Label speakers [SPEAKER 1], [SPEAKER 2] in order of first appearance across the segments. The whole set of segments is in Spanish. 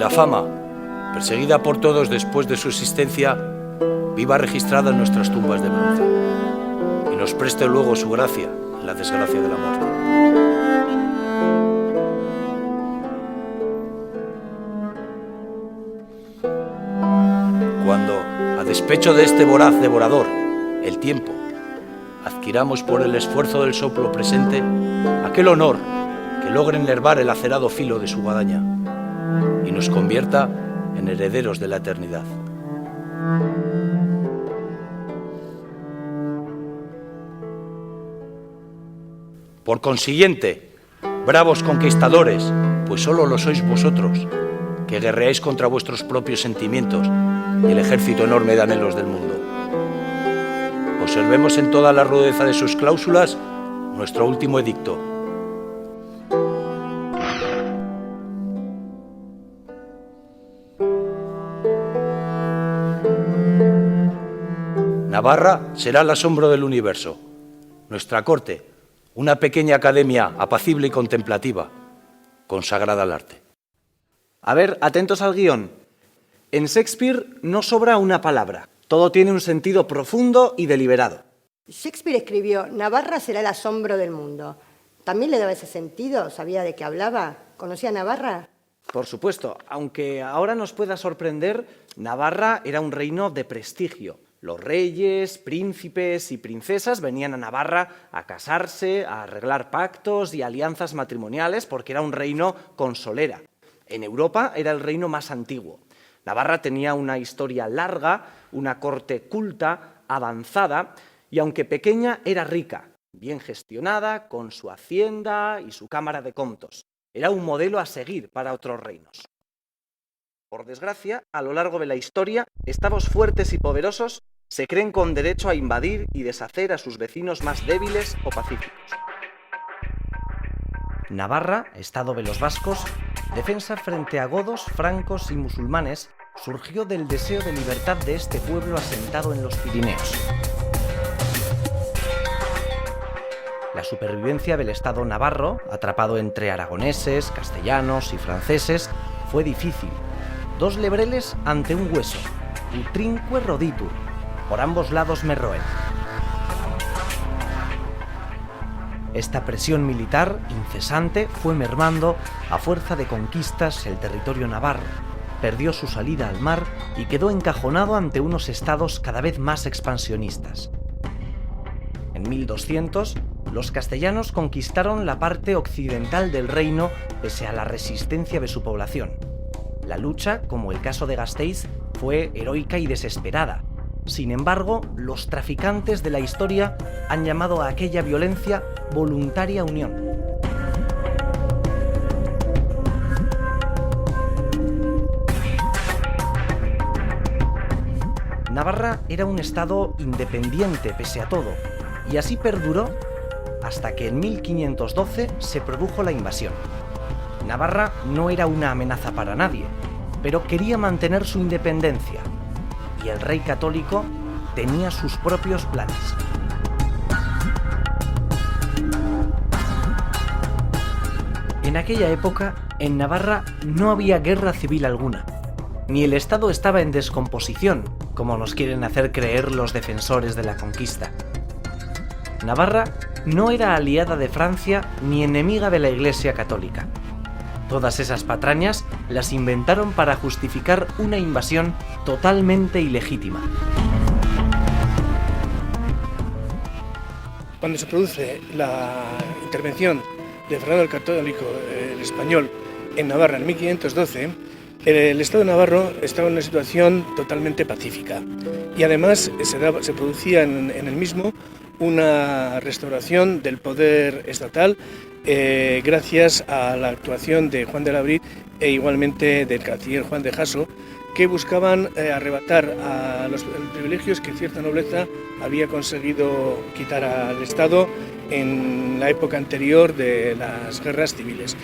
[SPEAKER 1] la fama, perseguida por todos después de su existencia, viva registrada en nuestras tumbas de bronce y nos preste luego su gracia en la desgracia de la muerte. Cuando, a despecho de este voraz devorador, el tiempo, adquiramos por el esfuerzo del soplo presente aquel honor que logre enervar el acerado filo de su guadaña y nos convierta en herederos de la eternidad. Por consiguiente, bravos conquistadores, pues solo lo sois vosotros, que guerreáis contra vuestros propios sentimientos y el ejército enorme de anhelos del mundo. Observemos en toda la rudeza de sus cláusulas nuestro último edicto. Navarra será el asombro del universo. Nuestra corte, una pequeña academia apacible y contemplativa, consagrada al arte.
[SPEAKER 2] A ver, atentos al guión. En Shakespeare no sobra una palabra. Todo tiene un sentido profundo y deliberado.
[SPEAKER 3] Shakespeare escribió, Navarra será el asombro del mundo. ¿También le daba ese sentido? ¿Sabía de qué hablaba? ¿Conocía a Navarra?
[SPEAKER 2] Por supuesto, aunque ahora nos pueda sorprender, Navarra era un reino de prestigio. Los reyes, príncipes y princesas venían a Navarra a casarse, a arreglar pactos y alianzas matrimoniales porque era un reino con solera. En Europa era el reino más antiguo. Navarra tenía una historia larga, una corte culta, avanzada y aunque pequeña era rica, bien gestionada, con su hacienda y su cámara de comptos. Era un modelo a seguir para otros reinos. Por desgracia, a lo largo de la historia, estados fuertes y poderosos se creen con derecho a invadir y deshacer a sus vecinos más débiles o pacíficos. Navarra, estado de los vascos, defensa frente a godos, francos y musulmanes, surgió del deseo de libertad de este pueblo asentado en los Pirineos. La supervivencia del Estado navarro, atrapado entre aragoneses, castellanos y franceses, fue difícil. Dos lebreles ante un hueso, utrinque roditur, por ambos lados me roen. Esta presión militar incesante fue mermando a fuerza de conquistas el territorio navarro, perdió su salida al mar y quedó encajonado ante unos estados cada vez más expansionistas. En 1200, los castellanos conquistaron la parte occidental del reino pese a la resistencia de su población. La lucha, como el caso de Gasteiz, fue heroica y desesperada. Sin embargo, los traficantes de la historia han llamado a aquella violencia voluntaria unión. Navarra era un estado independiente pese a todo, y así perduró hasta que en 1512 se produjo la invasión. Navarra no era una amenaza para nadie, pero quería mantener su independencia, y el rey católico tenía sus propios planes. En aquella época, en Navarra no había guerra civil alguna, ni el Estado estaba en descomposición, como nos quieren hacer creer los defensores de la conquista. Navarra no era aliada de Francia ni enemiga de la Iglesia católica. Todas esas patrañas las inventaron para justificar una invasión totalmente ilegítima.
[SPEAKER 4] Cuando se produce la intervención de Fernando el Católico, el español, en Navarra en 1512, el Estado de Navarro estaba en una situación totalmente pacífica y además se producía en el mismo una restauración del poder estatal gracias a la actuación de Juan de Labrit e igualmente del canciller Juan de Jasso, que buscaban arrebatar a los privilegios que cierta nobleza había conseguido quitar al Estado en la época anterior de las guerras civiles.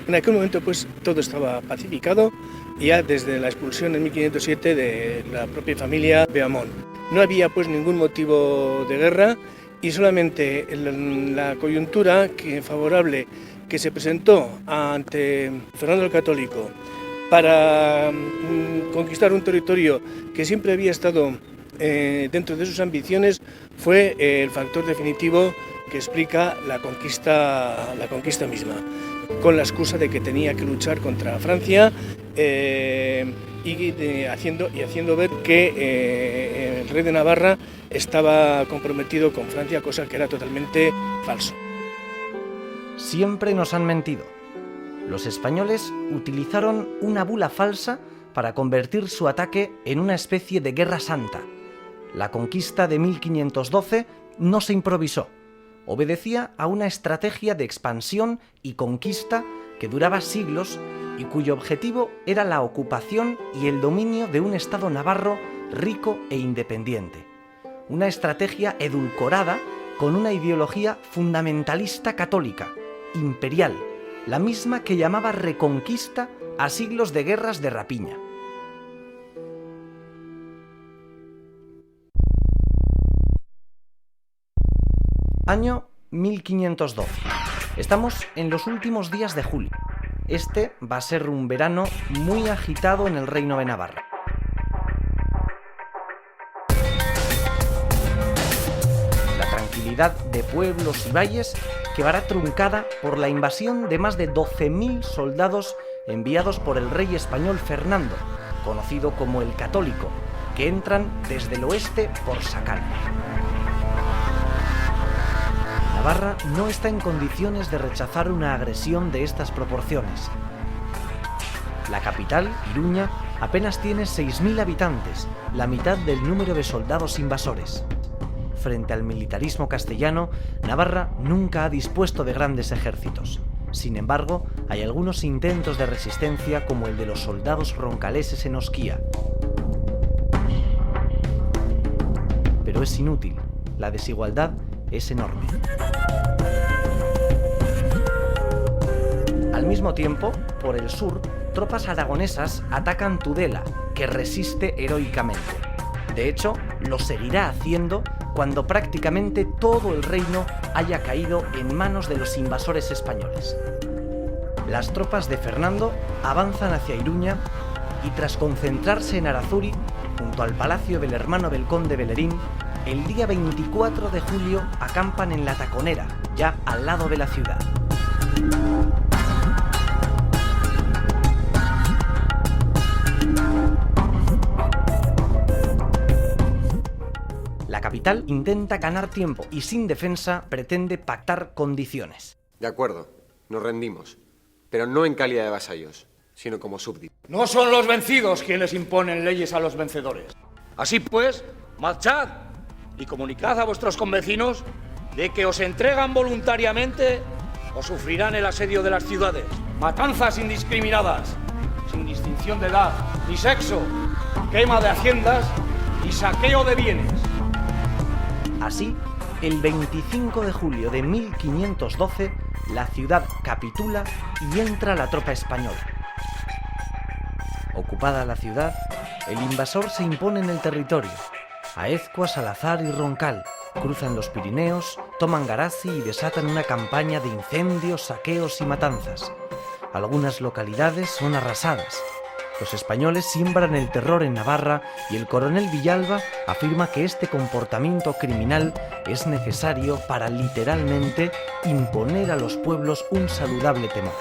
[SPEAKER 4] En aquel momento pues todo estaba pacificado, ya desde la expulsión en 1507 de la propia familia Beaumont. No había pues ningún motivo de guerra y solamente la coyuntura favorable que se presentó ante Fernando el Católico para conquistar un territorio que siempre había estado dentro de sus ambiciones, fue el factor definitivo que explica la conquista misma, con la excusa de que tenía que luchar contra Francia haciendo ver que el rey de Navarra estaba comprometido con Francia, cosa que era totalmente falso.
[SPEAKER 2] Siempre nos han mentido. Los españoles utilizaron una bula falsa para convertir su ataque en una especie de guerra santa. La conquista de 1512 no se improvisó. Obedecía a una estrategia de expansión y conquista que duraba siglos y cuyo objetivo era la ocupación y el dominio de un estado navarro rico e independiente. Una estrategia edulcorada con una ideología fundamentalista católica, imperial, la misma que llamaba reconquista a siglos de guerras de rapiña. Año 1512. Estamos en los últimos días de julio. Este va a ser un verano muy agitado en el Reino de Navarra. La tranquilidad de pueblos y valles quedará truncada por la invasión de más de 12.000 soldados enviados por el rey español Fernando, conocido como el Católico, que entran desde el oeste por Sacalma. Navarra no está en condiciones de rechazar una agresión de estas proporciones. La capital, Iruña, apenas tiene 6.000 habitantes, la mitad del número de soldados invasores. Frente al militarismo castellano, Navarra nunca ha dispuesto de grandes ejércitos. Sin embargo, hay algunos intentos de resistencia como el de los soldados roncaleses en Osquía. Pero es inútil, la desigualdad es enorme. Al mismo tiempo, por el sur, tropas aragonesas atacan Tudela, que resiste heroicamente. De hecho, lo seguirá haciendo cuando prácticamente todo el reino haya caído en manos de los invasores españoles. Las tropas de Fernando avanzan hacia Iruña y tras concentrarse en Arazuri, junto al palacio del hermano del conde Bellerín, el día 24 de julio acampan en La Taconera, ya al lado de la ciudad. La capital intenta ganar tiempo y sin defensa pretende pactar condiciones.
[SPEAKER 5] De acuerdo, nos rendimos, pero no en calidad de vasallos, sino como súbditos.
[SPEAKER 6] No son los vencidos quienes imponen leyes a los vencedores. Así pues, marchad y comunicad a vuestros convecinos de que os entregan voluntariamente o sufrirán el asedio de las ciudades. Matanzas indiscriminadas, sin distinción de edad ni sexo, quema de haciendas y saqueo de bienes.
[SPEAKER 2] Así, el 25 de julio de 1512, la ciudad capitula y entra la tropa española. Ocupada la ciudad, el invasor se impone en el territorio. Aezcua, Salazar y Roncal cruzan los Pirineos, toman Garazi y desatan una campaña de incendios, saqueos y matanzas. Algunas localidades son arrasadas. Los españoles siembran el terror en Navarra y el coronel Villalba afirma que este comportamiento criminal es necesario para literalmente imponer a los pueblos un saludable temor.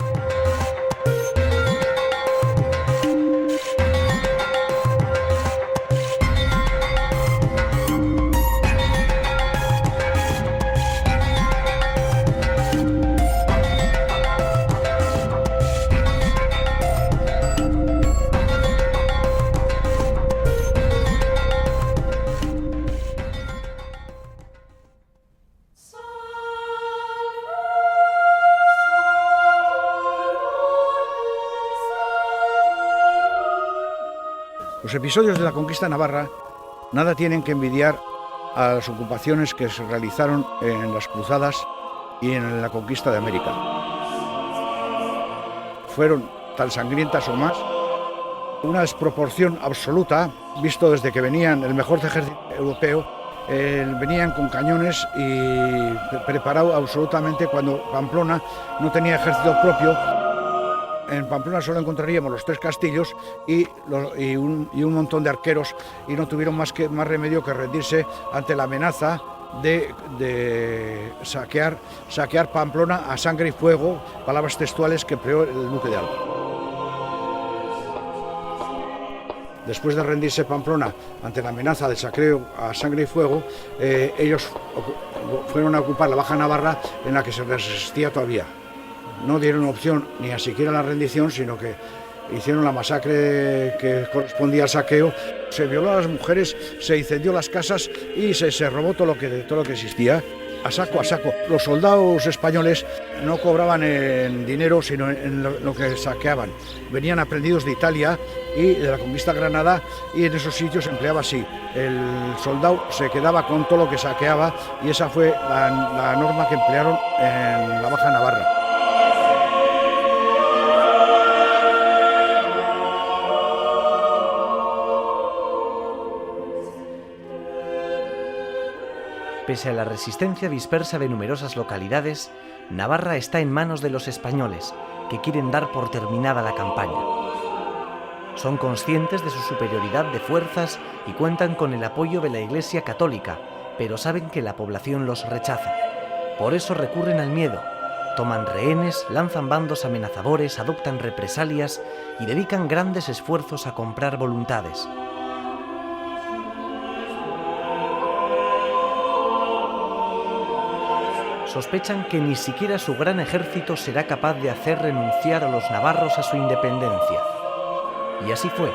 [SPEAKER 7] Los episodios de la conquista de Navarra nada tienen que envidiar a las ocupaciones que se realizaron en las cruzadas y en la conquista de América. Fueron tan sangrientas o más, una desproporción absoluta, visto desde que venían el mejor ejército europeo, venían con cañones y preparado absolutamente cuando Pamplona no tenía ejército propio. en Pamplona solo encontraríamos los 3 castillos y un montón de arqueros, y no tuvieron más remedio que rendirse ante la amenaza de saquear Pamplona a sangre y fuego, palabras textuales que empleó el duque de Alba. Después de rendirse Pamplona ante la amenaza del saqueo a sangre y fuego, ellos fueron a ocupar la Baja Navarra, en la que se resistía todavía. No dieron opción ni a siquiera la rendición, sino que hicieron la masacre que correspondía al saqueo. Se violó a las mujeres, se incendió las casas y se robó todo lo que existía. A saco. Los soldados españoles no cobraban en dinero, sino en lo que saqueaban. Venían aprendidos de Italia y de la conquista de Granada, y en esos sitios se empleaba así. El soldado se quedaba con todo lo que saqueaba, y esa fue la norma que emplearon en la Baja Navarra.
[SPEAKER 2] Pese a la resistencia dispersa de numerosas localidades, Navarra está en manos de los españoles, que quieren dar por terminada la campaña. Son conscientes de su superioridad de fuerzas y cuentan con el apoyo de la Iglesia católica, pero saben que la población los rechaza. Por eso recurren al miedo, toman rehenes, lanzan bandos amenazadores, adoptan represalias y dedican grandes esfuerzos a comprar voluntades. Sospechan que ni siquiera su gran ejército será capaz de hacer renunciar a los navarros a su independencia. Y así fue.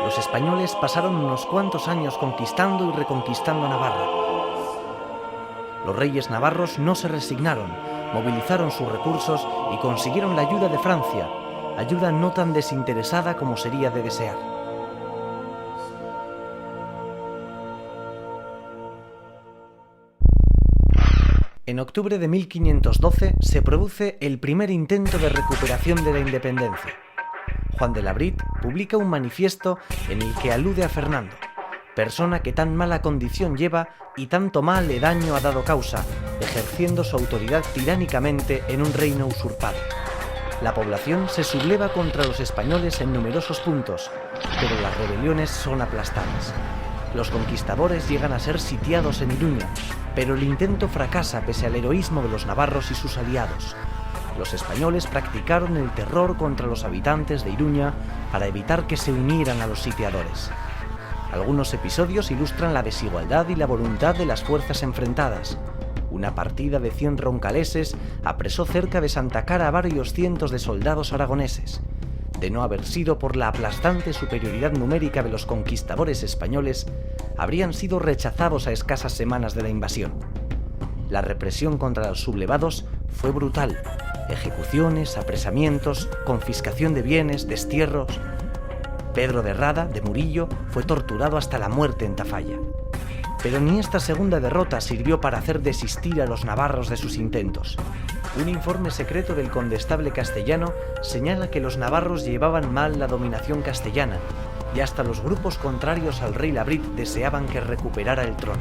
[SPEAKER 2] Los españoles pasaron unos cuantos años conquistando y reconquistando Navarra. Los reyes navarros no se resignaron, movilizaron sus recursos y consiguieron la ayuda de Francia, ayuda no tan desinteresada como sería de desear. En octubre de 1512 se produce el primer intento de recuperación de la independencia. Juan de Labrit publica un manifiesto en el que alude a Fernando, persona que tan mala condición lleva y tanto mal y daño ha dado causa, ejerciendo su autoridad tiránicamente en un reino usurpado. La población se subleva contra los españoles en numerosos puntos, pero las rebeliones son aplastadas. Los conquistadores llegan a ser sitiados en Iruña, pero el intento fracasa pese al heroísmo de los navarros y sus aliados. Los españoles practicaron el terror contra los habitantes de Iruña para evitar que se unieran a los sitiadores. Algunos episodios ilustran la desigualdad y la voluntad de las fuerzas enfrentadas. Una partida de 100 roncaleses apresó cerca de Santa Cara a varios cientos de soldados aragoneses. De no haber sido por la aplastante superioridad numérica de los conquistadores españoles, habrían sido rechazados a escasas semanas de la invasión. La represión contra los sublevados fue brutal. Ejecuciones, apresamientos, confiscación de bienes, destierros. Pedro de Rada, de Murillo, fue torturado hasta la muerte en Tafalla. Pero ni esta segunda derrota sirvió para hacer desistir a los navarros de sus intentos. Un informe secreto del condestable castellano señala que los navarros llevaban mal la dominación castellana y hasta los grupos contrarios al rey Labrit deseaban que recuperara el trono.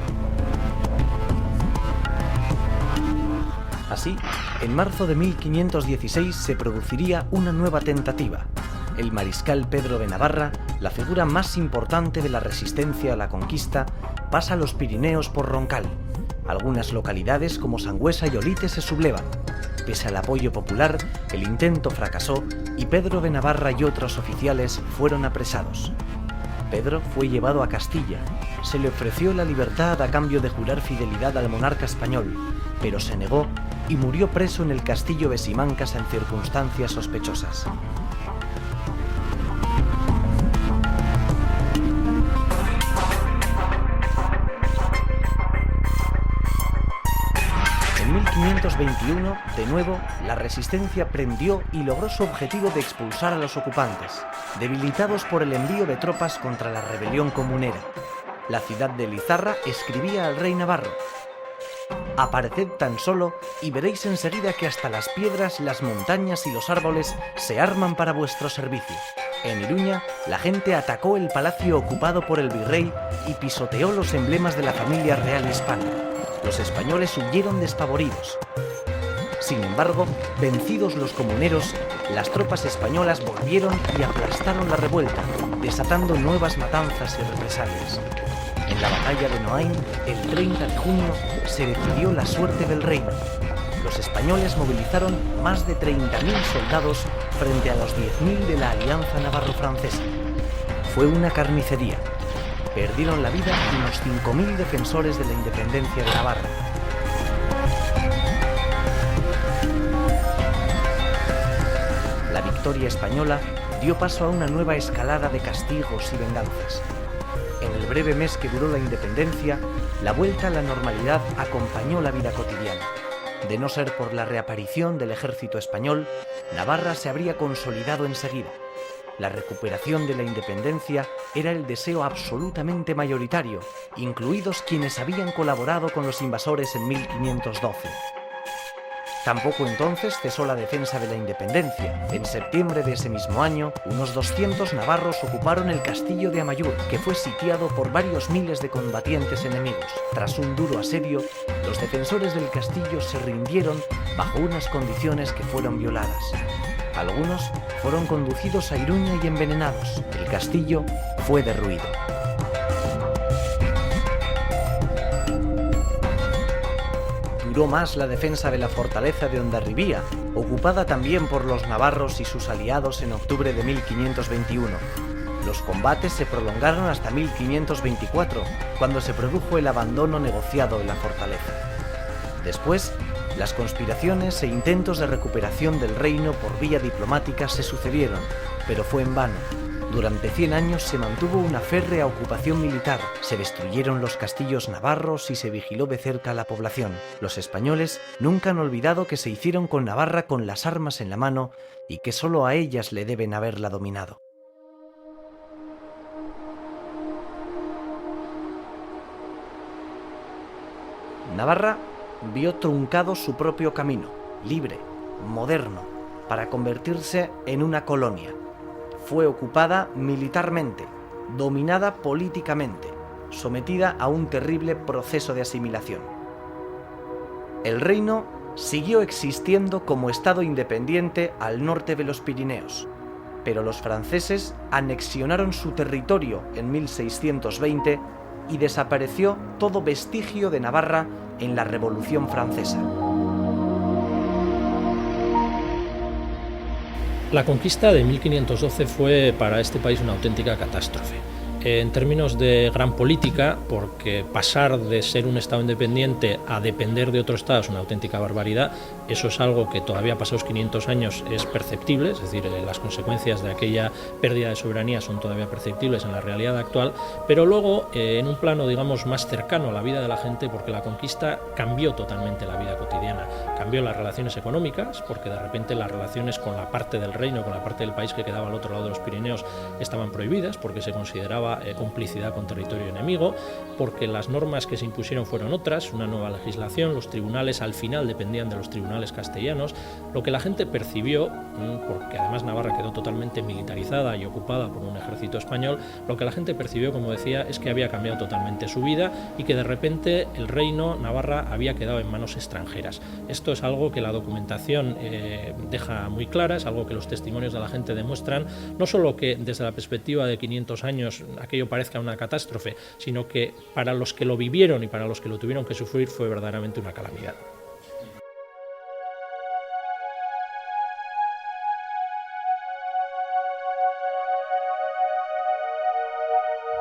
[SPEAKER 2] Así, en marzo de 1516 se produciría una nueva tentativa. El mariscal Pedro de Navarra, la figura más importante de la resistencia a la conquista, pasa a los Pirineos por Roncal. Algunas localidades como Sangüesa y Olite se sublevan. Pese al apoyo popular, el intento fracasó y Pedro de Navarra y otros oficiales fueron apresados. Pedro fue llevado a Castilla. Se le ofreció la libertad a cambio de jurar fidelidad al monarca español, pero se negó y murió preso en el castillo de Simancas en circunstancias sospechosas. En 1521, de nuevo, la resistencia prendió y logró su objetivo de expulsar a los ocupantes, debilitados por el envío de tropas contra la rebelión comunera. La ciudad de Lizarra escribía al rey navarro: «Apareced tan solo y veréis enseguida que hasta las piedras, las montañas y los árboles se arman para vuestro servicio». En Iruña, la gente atacó el palacio ocupado por el virrey y pisoteó los emblemas de la familia real hispana. Los españoles huyeron despavoridos. Sin embargo, vencidos los comuneros, las tropas españolas volvieron y aplastaron la revuelta, desatando nuevas matanzas y represalias. En la batalla de Noain, el 30 de junio, se decidió la suerte del reino. Los españoles movilizaron más de 30.000 soldados frente a los 10.000 de la alianza navarro-francesa. Fue una carnicería. Perdieron la vida unos 5.000 defensores de la independencia de Navarra. La victoria española dio paso a una nueva escalada de castigos y venganzas. En el breve mes que duró la independencia, la vuelta a la normalidad acompañó la vida cotidiana. De no ser por la reaparición del ejército español, Navarra se habría consolidado enseguida. La recuperación de la independencia era el deseo absolutamente mayoritario, incluidos quienes habían colaborado con los invasores en 1512. Tampoco entonces cesó la defensa de la independencia. En septiembre de ese mismo año, unos 200 navarros ocuparon el castillo de Amaiur, que fue sitiado por varios miles de combatientes enemigos. Tras un duro asedio, los defensores del castillo se rindieron bajo unas condiciones que fueron violadas. Algunos fueron conducidos a Iruña y envenenados. El castillo fue derruido. Duró más la defensa de la fortaleza de Hondarribía, ocupada también por los navarros y sus aliados en octubre de 1521. Los combates se prolongaron hasta 1524, cuando se produjo el abandono negociado de la fortaleza. Después, las conspiraciones e intentos de recuperación del reino por vía diplomática se sucedieron, pero fue en vano. Durante 100 años se mantuvo una férrea ocupación militar, se destruyeron los castillos navarros y se vigiló de cerca a la población. Los españoles nunca han olvidado que se hicieron con Navarra con las armas en la mano y que solo a ellas le deben haberla dominado. Navarra vio truncado su propio camino, libre, moderno, para convertirse en una colonia. Fue ocupada militarmente, dominada políticamente, sometida a un terrible proceso de asimilación. El reino siguió existiendo como estado independiente al norte de los Pirineos, pero los franceses anexionaron su territorio en 1620 y desapareció todo vestigio de Navarra en la Revolución Francesa.
[SPEAKER 8] La conquista de 1512 fue para este país una auténtica catástrofe. En términos de gran política, porque pasar de ser un Estado independiente a depender de otro Estado es una auténtica barbaridad. Eso es algo que todavía pasados 500 años es perceptible, es decir, las consecuencias de aquella pérdida de soberanía son todavía perceptibles en la realidad actual, pero luego en un plano, digamos, más cercano a la vida de la gente, porque la conquista cambió totalmente la vida cotidiana. Cambió las relaciones económicas, porque de repente las relaciones con la parte del reino, con la parte del país que quedaba al otro lado de los Pirineos, estaban prohibidas, porque se consideraba complicidad con territorio enemigo, porque las normas que se impusieron fueron otras, una nueva legislación, los tribunales al final dependían de los tribunales castellanos. Lo que la gente percibió, porque además Navarra quedó totalmente militarizada y ocupada por un ejército español, lo que la gente percibió, como decía, es que había cambiado totalmente su vida y que de repente el reino Navarra había quedado en manos extranjeras. Esto es algo que la documentación deja muy clara, es algo que los testimonios de la gente demuestran, no solo que desde la perspectiva de 500 años aquello parezca una catástrofe, sino que para los que lo vivieron y para los que lo tuvieron que sufrir fue verdaderamente una calamidad.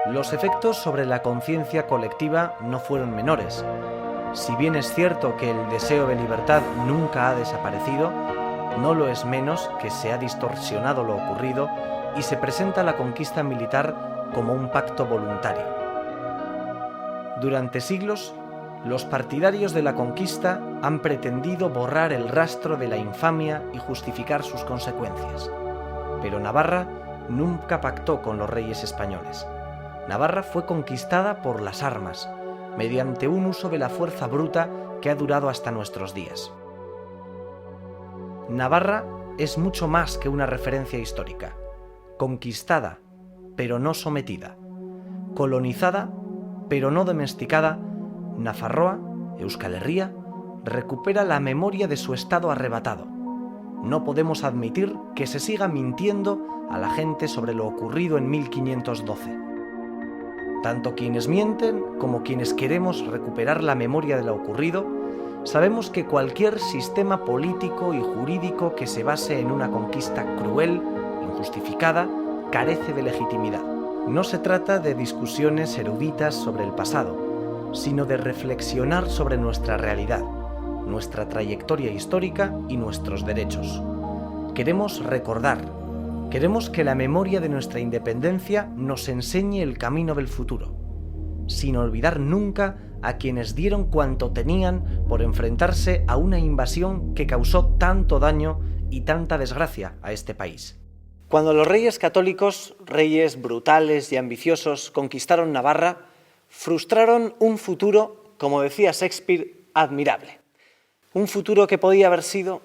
[SPEAKER 2] Los efectos sobre la conciencia colectiva no fueron menores. Si bien es cierto que el deseo de libertad nunca ha desaparecido, no lo es menos que se ha distorsionado lo ocurrido y se presenta la conquista militar como un pacto voluntario. Durante siglos, los partidarios de la conquista han pretendido borrar el rastro de la infamia y justificar sus consecuencias. Pero Navarra nunca pactó con los reyes españoles. Navarra fue conquistada por las armas, mediante un uso de la fuerza bruta que ha durado hasta nuestros días. Navarra es mucho más que una referencia histórica. Conquistada, pero no sometida. Colonizada, pero no domesticada, Nafarroa, Euskal Herria, recupera la memoria de su estado arrebatado. No podemos admitir que se siga mintiendo a la gente sobre lo ocurrido en 1512. Tanto quienes mienten como quienes queremos recuperar la memoria de lo ocurrido, sabemos que cualquier sistema político y jurídico que se base en una conquista cruel, injustificada, carece de legitimidad. No se trata de discusiones eruditas sobre el pasado, sino de reflexionar sobre nuestra realidad, nuestra trayectoria histórica y nuestros derechos. Queremos recordar, queremos que la memoria de nuestra independencia nos enseñe el camino del futuro, sin olvidar nunca a quienes dieron cuanto tenían por enfrentarse a una invasión que causó tanto daño y tanta desgracia a este país. Cuando los reyes católicos, reyes brutales y ambiciosos, conquistaron Navarra, frustraron un futuro, como decía Shakespeare, admirable. Un futuro que podía haber sido